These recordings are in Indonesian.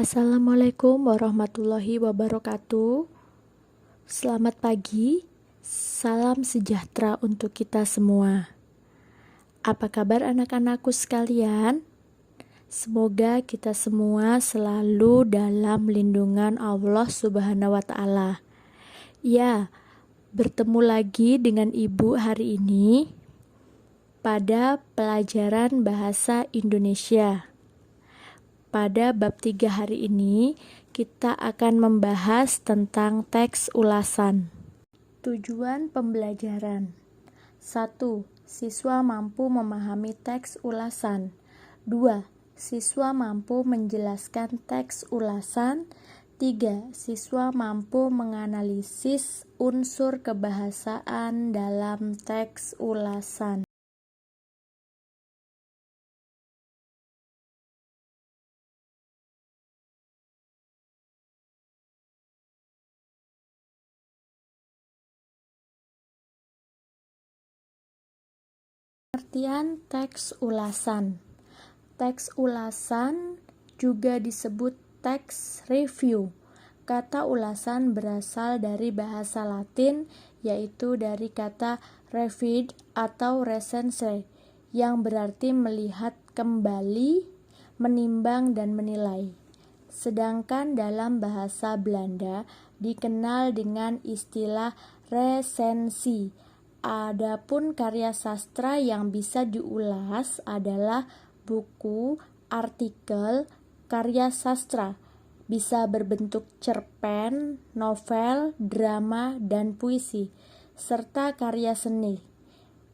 Assalamualaikum warahmatullahi wabarakatuh. Selamat pagi, salam sejahtera untuk kita semua. Apa kabar anak-anakku sekalian? Semoga kita semua selalu dalam lindungan Allah Subhanahu wa Ta'ala. Ya, bertemu lagi dengan Ibu hari ini pada pelajaran bahasa Indonesia. Pada bab 3 hari ini, kita akan membahas tentang teks ulasan. Tujuan pembelajaran: 1. Siswa mampu memahami teks ulasan. 2. Siswa mampu menjelaskan teks ulasan. 3. Siswa mampu menganalisis unsur kebahasaan dalam teks ulasan. Pengertian teks ulasan. Teks ulasan juga disebut teks review. Kata ulasan berasal dari bahasa Latin, yaitu dari kata revid atau recense, yang berarti melihat kembali, menimbang dan menilai. Sedangkan dalam bahasa Belanda dikenal dengan istilah resensi. Adapun karya sastra yang bisa diulas adalah buku, artikel, karya sastra. Bisa berbentuk cerpen, novel, drama, dan puisi, serta karya seni.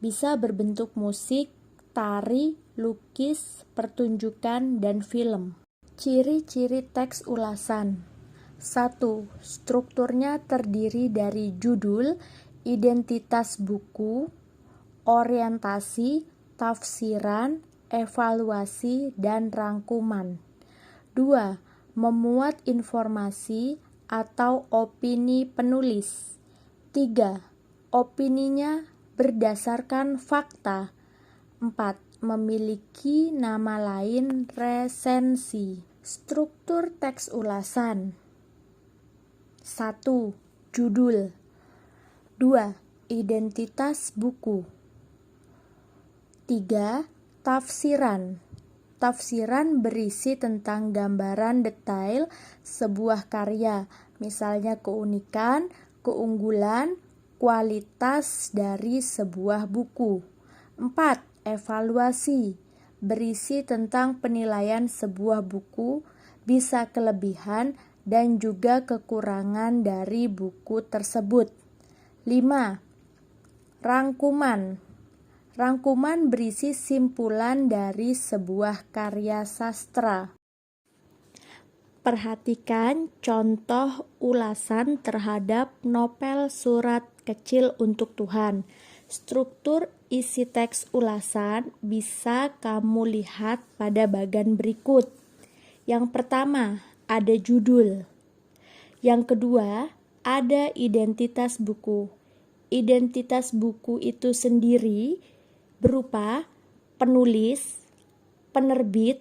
Bisa berbentuk musik, tari, lukis, pertunjukan, dan film. Ciri-ciri teks ulasan. 1. Strukturnya terdiri dari judul, identitas buku, orientasi, tafsiran, evaluasi, dan rangkuman. 2. Memuat informasi atau opini penulis. 3. Opininya berdasarkan fakta. 4. Memiliki nama lain resensi. Struktur teks ulasan. 1. Judul. 2. Identitas buku. 3. Tafsiran. Tafsiran berisi tentang gambaran detail sebuah karya, misalnya keunikan, keunggulan, kualitas dari sebuah buku. 4. Evaluasi. Berisi tentang penilaian sebuah buku, bisa kelebihan dan juga kekurangan dari buku tersebut. 5. Rangkuman. Rangkuman berisi simpulan dari sebuah karya sastra. Perhatikan contoh ulasan terhadap novel Surat Kecil untuk Tuhan. Struktur isi teks ulasan bisa kamu lihat pada bagian berikut. Yang pertama, ada judul. Yang kedua, ada identitas buku. Identitas buku itu sendiri berupa penulis, penerbit,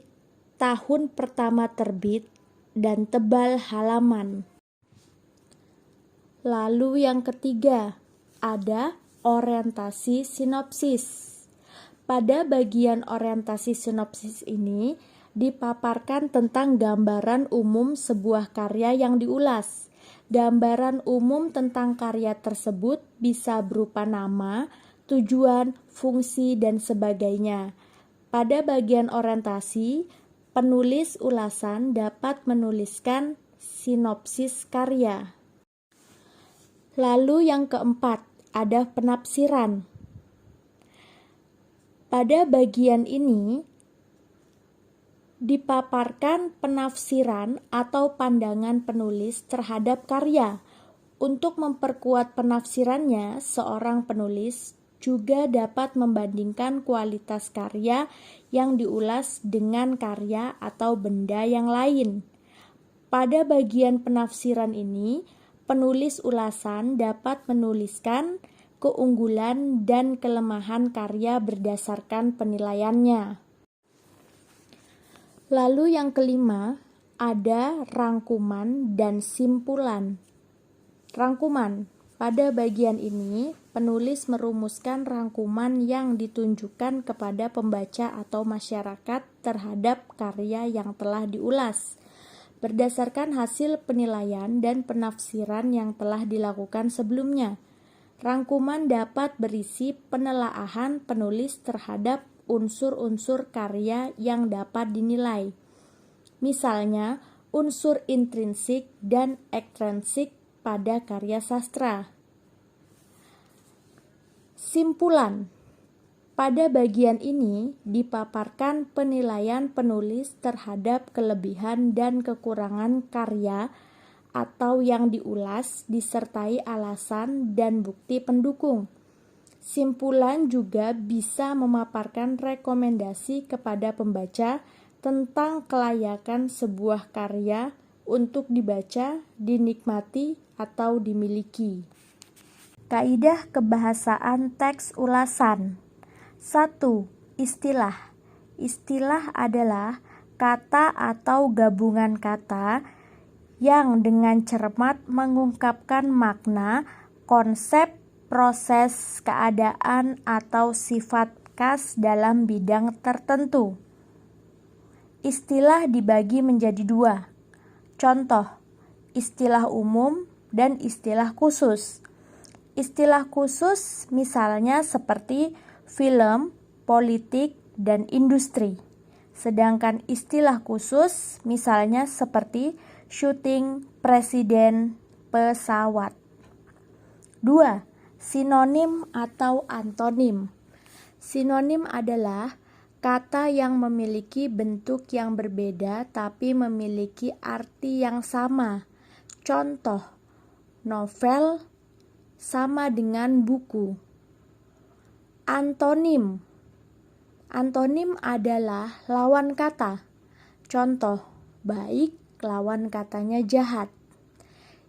tahun pertama terbit, dan tebal halaman. Lalu yang ketiga, ada orientasi sinopsis. Pada bagian orientasi sinopsis ini dipaparkan tentang gambaran umum sebuah karya yang diulas. Gambaran umum tentang karya tersebut bisa berupa nama, tujuan, fungsi, dan sebagainya. Pada bagian orientasi, penulis ulasan dapat menuliskan sinopsis karya. Lalu yang keempat, ada penafsiran. Pada bagian ini dipaparkan penafsiran atau pandangan penulis terhadap karya. Untuk memperkuat penafsirannya, seorang penulis juga dapat membandingkan kualitas karya yang diulas dengan karya atau benda yang lain. Pada bagian penafsiran ini, penulis ulasan dapat menuliskan keunggulan dan kelemahan karya berdasarkan penilaiannya. Lalu yang kelima, ada rangkuman dan simpulan. Rangkuman. Pada bagian ini, penulis merumuskan rangkuman yang ditunjukkan kepada pembaca atau masyarakat terhadap karya yang telah diulas, berdasarkan hasil penilaian dan penafsiran yang telah dilakukan sebelumnya. Rangkuman dapat berisi penelaahan penulis terhadap unsur-unsur karya yang dapat dinilai. Misalnya, unsur intrinsik dan ekstrinsik pada karya sastra. Simpulan. Pada bagian ini dipaparkan penilaian penulis terhadap kelebihan dan kekurangan karya atau yang diulas disertai alasan dan bukti pendukung. Simpulan juga bisa memaparkan rekomendasi kepada pembaca tentang kelayakan sebuah karya untuk dibaca, dinikmati, atau dimiliki. Kaidah kebahasaan teks ulasan. 1. Istilah. Istilah adalah kata atau gabungan kata yang dengan cermat mengungkapkan makna, konsep, proses, keadaan, atau sifat khas dalam bidang tertentu. Istilah dibagi menjadi dua. Contoh, istilah umum dan istilah khusus. Istilah khusus misalnya seperti film, politik, dan industri. Sedangkan istilah khusus misalnya seperti syuting, presiden, pesawat. 2. Sinonim atau antonim. Sinonim adalah kata yang memiliki bentuk yang berbeda tapi memiliki arti yang sama. Contoh, novel sama dengan buku. Antonim. Antonim adalah lawan kata. Contoh, baik lawan katanya jahat.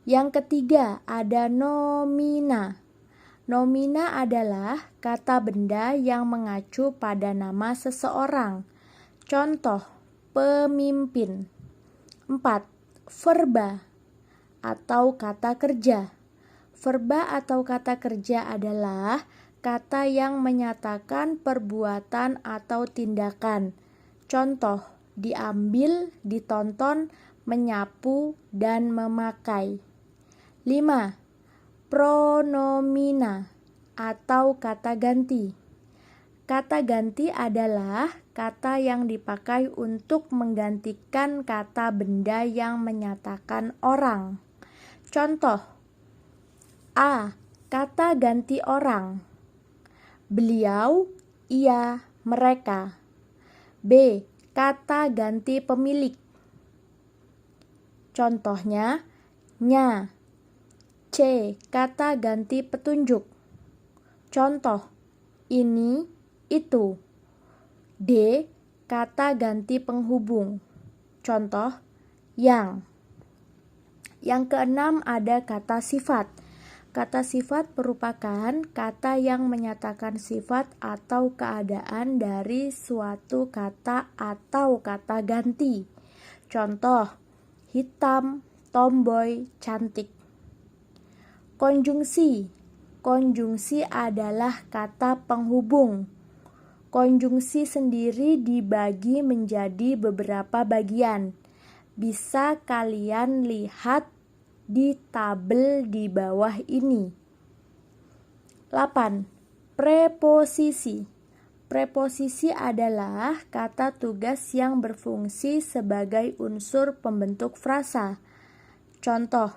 Yang ketiga ada nomina. Nomina adalah kata benda yang mengacu pada nama seseorang. Contoh, pemimpin. 4. Verba atau kata kerja. Verba atau kata kerja adalah kata yang menyatakan perbuatan atau tindakan. Contoh, diambil, ditonton, menyapu, dan memakai. 5. Pronomina atau kata ganti. Kata ganti adalah kata yang dipakai untuk menggantikan kata benda yang menyatakan orang. Contoh, A. Kata ganti orang. Beliau, ia, mereka. B. Kata ganti pemilik. Contohnya, nya. C. Kata ganti petunjuk. Contoh, ini, itu. D. Kata ganti penghubung. Contoh, yang. Yang keenam ada kata sifat. Kata sifat merupakan kata yang menyatakan sifat atau keadaan dari suatu kata atau kata ganti. Contoh, hitam, tomboy, cantik. Konjungsi. Konjungsi adalah kata penghubung. Konjungsi sendiri dibagi menjadi beberapa bagian. Bisa kalian lihat di tabel di bawah ini. 8. Preposisi. Preposisi adalah kata tugas yang berfungsi sebagai unsur pembentuk frasa. Contoh,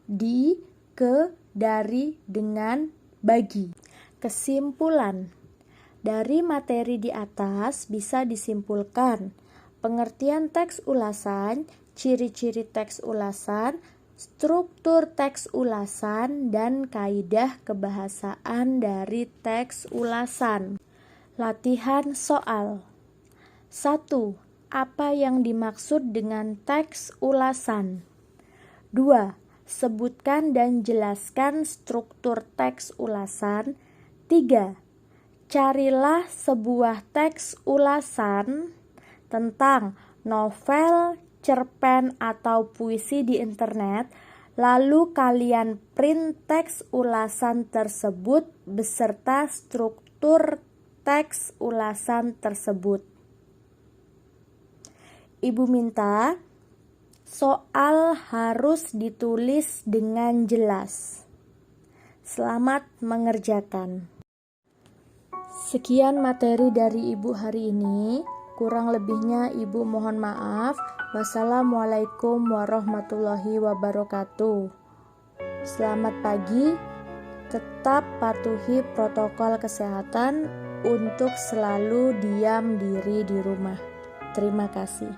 di, ke, dari, dengan, bagi. Kesimpulan. Dari materi di atas bisa disimpulkan pengertian teks ulasan, ciri-ciri teks ulasan, struktur teks ulasan, dan kaidah kebahasaan dari teks ulasan. Latihan soal. 1. Apa yang dimaksud dengan teks ulasan? 2. Sebutkan dan jelaskan struktur teks ulasan. 3. Carilah sebuah teks ulasan tentang novel, cerpen atau puisi di internet, lalu kalian print teks ulasan tersebut beserta struktur teks ulasan tersebut. Ibu minta soal harus ditulis dengan jelas. Selamat mengerjakan. Sekian materi dari Ibu hari ini. Kurang lebihnya Ibu mohon maaf. Wassalamualaikum warahmatullahi wabarakatuh. Selamat pagi. Tetap patuhi protokol kesehatan untuk selalu diam diri di rumah. Terima kasih.